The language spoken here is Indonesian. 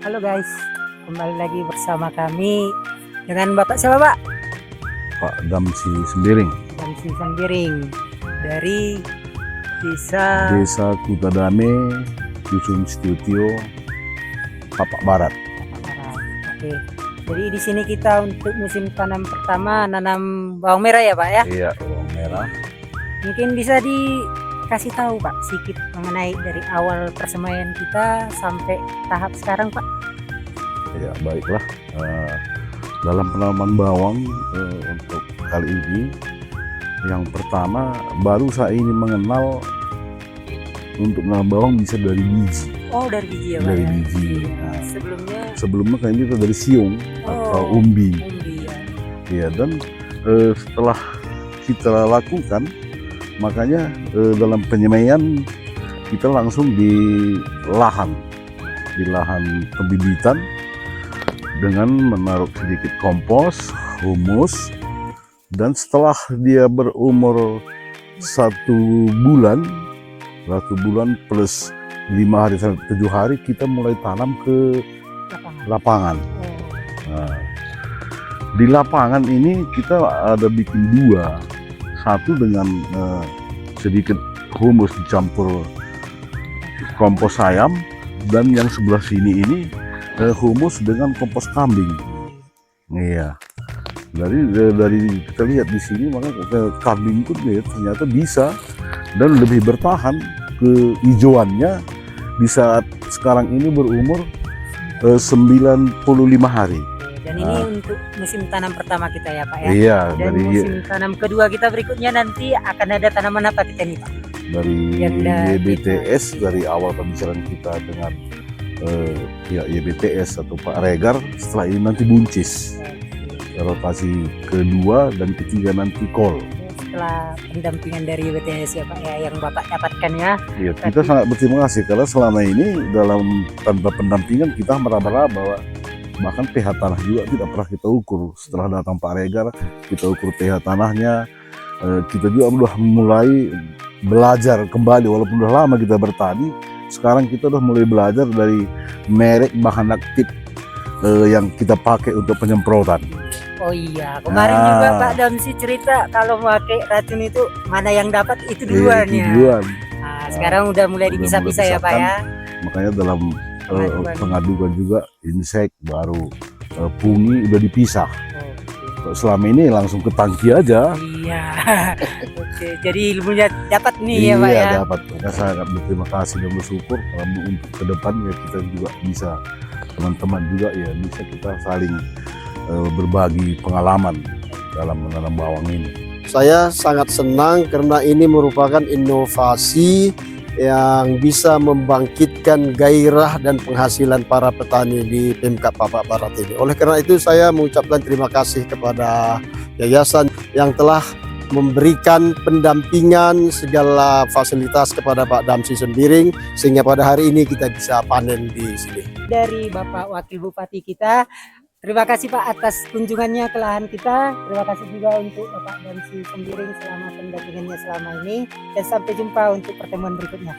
Halo guys, kembali lagi bersama kami dengan Bapak siapa Pak? Pak Damsi Sembiring. Damsi Sembiring dari Desa Kutadame, Dusun Situtio, Papak Barat. Oke. Jadi di sini kita untuk musim tanam pertama nanam bawang merah ya Pak ya? Iya, bawang merah. Mungkin bisa dikasih tahu Pak sedikit mengenai dari awal persemaian kita sampai tahap sekarang Pak. Ya baiklah. Dalam penanaman bawang untuk kali ini, yang pertama baru saya ini mengenal untuk menanam bawang bisa dari biji. Oh dari biji ya Pak? Dari ya? biji. Nah, sebelumnya kayaknya itu dari siung atau umbi. Umbi ya. Ya, dan setelah kita lakukan, makanya dalam penyemaian kita langsung di lahan pembibitan dengan menaruh sedikit kompos, humus, dan setelah dia berumur 1 bulan plus 5 hari sampai 7 hari kita mulai tanam ke lapangan. Nah, di lapangan ini kita ada bikin 2, satu dengan sedikit humus dicampur kompos ayam, dan yang sebelah sini ini humus dengan kompos kambing. Iya, dari kita lihat di sini, maka kambing pun ya, ternyata bisa dan lebih bertahan kehijauannya di saat sekarang ini berumur 95 hari. Dan ini untuk musim tanam pertama kita ya Pak ya? Iya. Dan dari musim tanam kedua kita berikutnya nanti akan ada tanaman apa kita nih Pak? Dari YBTS, dari awal pembicaraan kita dengan pihak YBTS atau Pak Regar, setelah ini nanti buncis. Rotasi kedua dan ketiga nanti kol. Setelah pendampingan dari YBTS ya Pak ya, yang Bapak dapatkan ya. Iya, kita sangat berterima kasih karena selama ini dalam tanpa pendampingan kita meraba-raba bahwa bahkan pH tanah juga tidak pernah kita ukur. Setelah datang Pak Regar, kita ukur pH tanahnya. Kita juga sudah mulai belajar kembali, walaupun sudah lama kita bertani. Sekarang kita sudah mulai belajar dari merek bahan aktif yang kita pakai untuk penyemprotan. Oh iya, kemarin juga Pak Damsi cerita kalau pakai racun itu mana yang dapat itu duluan ya. Nah, sekarang udah mulai dipisah-pisah ya Pak ya. Makanya dalam pengaduan juga insek baru pungi udah dipisah. Selama ini langsung ke tangki aja. Iya. Oke, jadi ilmunya dapat nih ya Pak ya. Iya dapat. Kita sangat berterima kasih dan bersyukur kalau untuk ke depan ya kita juga bisa, teman-teman juga ya bisa kita saling berbagi pengalaman dalam menanam bawang ini. Saya sangat senang karena ini merupakan inovasi yang bisa membangkitkan gairah dan penghasilan para petani di Pemkab Papak Barat ini. Oleh karena itu saya mengucapkan terima kasih kepada yayasan yang telah memberikan pendampingan segala fasilitas kepada Pak Damsi Sembiring sehingga pada hari ini kita bisa panen di sini. Dari Bapak Wakil Bupati kita, terima kasih Pak atas kunjungannya ke lahan kita. Terima kasih juga untuk Bapak Damsi Sembiring selama pendampingannya selama ini. Dan sampai jumpa untuk pertemuan berikutnya.